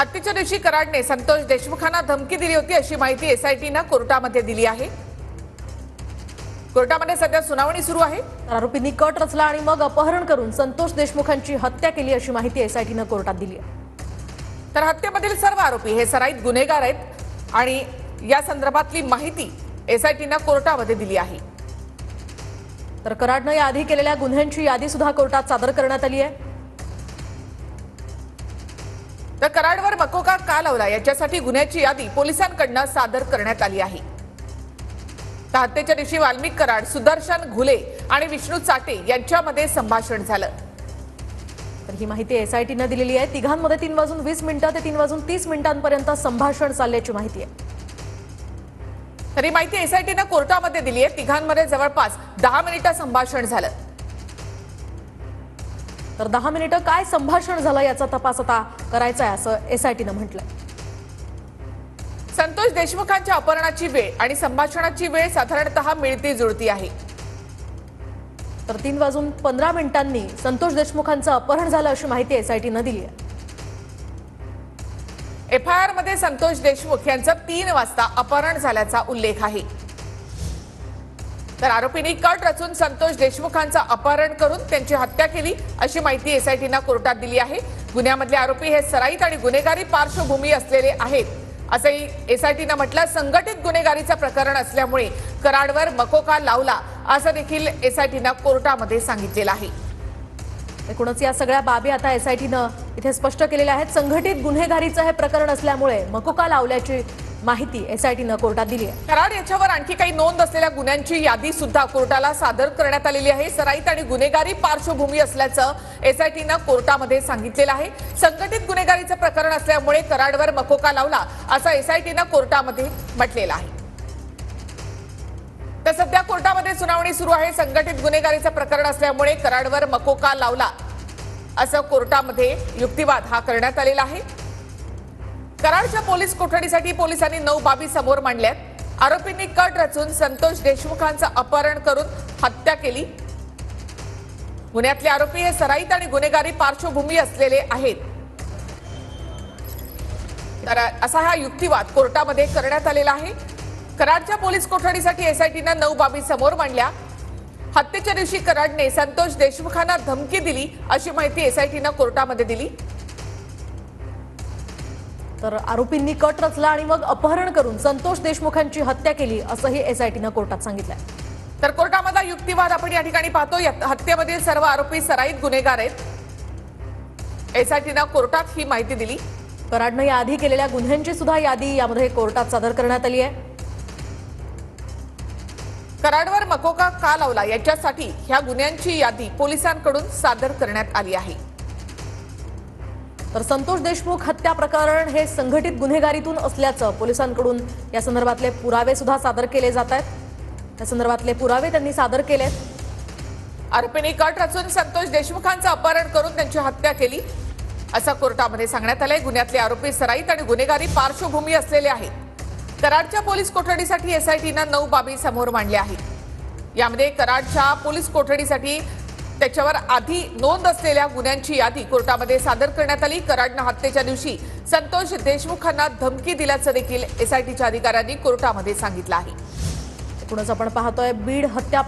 हत्येच्या दिवशी कराडने संतोष देशमुखांना धमकी दिली होती अशी माहिती एसआयटीने कोर्टामध्ये दिली आहे। कोर्टामध्ये सध्या सुनावणी सुरू आहे। आरोपींनी कट रचला आणि मग अपहरण करून संतोष देशमुखांची हत्या केली अशी माहिती एसआयटीने कोर्टात दिली आहे। तर हत्येमधील सर्व आरोपी हे सराईत गुन्हेगार आहेत आणि या संदर्भातली माहिती एसआयटीने कोर्टामध्ये दिली आहे। तर कराडने याआधी केलेल्या गुन्ह्यांची यादी सुद्धा कोर्टात सादर करण्यात आली आहे। तर कराडवर मकोका का लावला याच्यासाठी गुन्ह्याची यादी पोलिसांकडून सादर करण्यात आली आहे। तर हत्येच्या दिवशी वाल्मिक कराड, सुदर्शन घुले आणि विष्णू चाटे यांच्यामध्ये संभाषण झालं। तर ही माहिती एसआयटीने दिलेली आहे। तिघांमध्ये 3:20 ते 3:30 संभाषण चालल्याची माहिती आहे। तर ही माहिती एसआयटीने कोर्टामध्ये दिली आहे। तिघांमध्ये जवळपास 10 मिनिटं संभाषण झालं। तर 10 मिनिटं काय संभाषण झालं याचा तपास आता करायचा आहे असं एसआयटीने म्हटलंय। संतोष देशमुखांच्या अपहरणाची वेळ आणि संभाषणाची वेळ साधारणतः मिळती जुळती आहे। तर 3:15 संतोष देशमुखांचं अपहरण झालं अशी माहिती एसआयटीने दिली आहे। एफआयआर मध्ये संतोष देशमुख यांचं 3 वाजता अपहरण झाल्याचा उल्लेख आहे। तर आरोपींनी कट रचून संतोष देशमुखांचं अपहरण करून त्यांची हत्या केली अशी माहिती एसआयटीने कोर्टात दिली आहे। गुन्ह्यामधले आरोपी हे सराईत आणि गुन्हेगारी पार्श्वभूमी असलेले आहेत असंही एसआयटीने म्हटलं। संघटित गुन्हेगारीचं प्रकरण असल्यामुळे कराडवर मकोका लावला असं देखील एसआयटीने कोर्टामध्ये सांगितलेलं आहे। एकूणच या सगळ्या बाबी आता एसआयटीने इथे स्पष्ट केलेल्या आहेत। संघटित गुन्हेगारीचं हे प्रकरण असल्यामुळे मकोका लावल्याची माहिती एसआयटीने कोर्टात दिली आहे। कराड याच्यावर आणखी काही नोंद असलेल्या गुन्ह्यांची यादी सुद्धा कोर्टाला सादर करण्यात आलेली आहे। सराईत आणि गुन्हेगारी पार्श्वभूमी असल्याचं एसआयटीने कोर्टामध्ये सांगितलेलं आहे। संघटित गुन्हेगारीचं प्रकरण असल्यामुळे कराडवर मकोका लावला असं एसआयटीने कोर्टामध्ये म्हटलेलं आहे। तर सध्या कोर्टामध्ये सुनावणी सुरू आहे। संघटित गुन्हेगारीचं प्रकरण असल्यामुळे कराडवर मकोका लावला असं कोर्टामध्ये युक्तिवाद हा करण्यात आलेला आहे। कराडच्या पोलीस कोठडीसाठी पोलिसांनी 9 बाबी समोर मांडल्यात। आरोपींनी कट रचून संतोष देशमुखांचं अपहरण करून हत्या केली। गुन्ह्यातले आरोपी हे सराईत आणि गुन्हेगारी पार्श्वभूमी असलेले आहेत। तर असा हा युक्तिवाद कोर्टामध्ये करण्यात आलेला आहे। कराडच्या पोलीस कोठडीसाठी एसआयटीने 9 बाबी समोर मांडल्या। हत्येच्या दिवशी कराडने संतोष देशमुखांना धमकी दिली अशी माहिती एसआयटीने कोर्टामध्ये दिली। तर आरोपींनी कट रचला आणि मग अपहरण करून संतोष देशमुखांची हत्या केली असंही एसआयटीने कोर्टात सांगितलंय। तर कोर्टामधला युक्तिवाद आपण या ठिकाणी पाहतो। हत्येमधील सर्व आरोपी सराईत गुन्हेगार आहेत। एसआयटीने कोर्टात ही माहिती दिली। कराडने याआधी केलेल्या गुन्ह्यांची सुद्धा यादी यामध्ये कोर्टात सादर करण्यात आली आहे। कराडवर मकोका का लावला याच्यासाठी ह्या गुन्ह्यांची यादी पोलिसांकडून सादर करण्यात आली आहे। तर संतोष देशमुख हत्या प्रकरण हे संघटित गुन्हेगारीतून असल्याचं पोलिसांकडून या संदर्भातले पुरावे सुद्धा सादर केले जात आहेत। त्या संदर्भातले पुरावे त्यांनी सादर केलेत। आरोपींनी कट रचून संतोष देशमुखांचं अपहरण करून त्यांची हत्या केली असं कोर्टामध्ये सांगण्यात आलंय। गुन्ह्यातले आरोपी सराईत आणि गुन्हेगारी पार्श्वभूमी असलेले आहेत। कराडच्या पोलीस कोठडीसाठी एसआयटीने 9 बाबी समोर मांडल्या आहेत। यामध्ये कराडच्या पोलीस कोठडीसाठी त्याच्यावर आधी नोंद असलेल्या गुन्ह्यांची यादी कोर्टामध्ये सादर करण्यात आली। कराडनं हत्येच्या दिवशी संतोष देशमुखांना धमकी दिल्याचं देखील एसआयटीच्या अधिकाऱ्यांनी कोर्टामध्ये सांगितलं आहे। एकूणच आपण पाहतोय बीड हत्या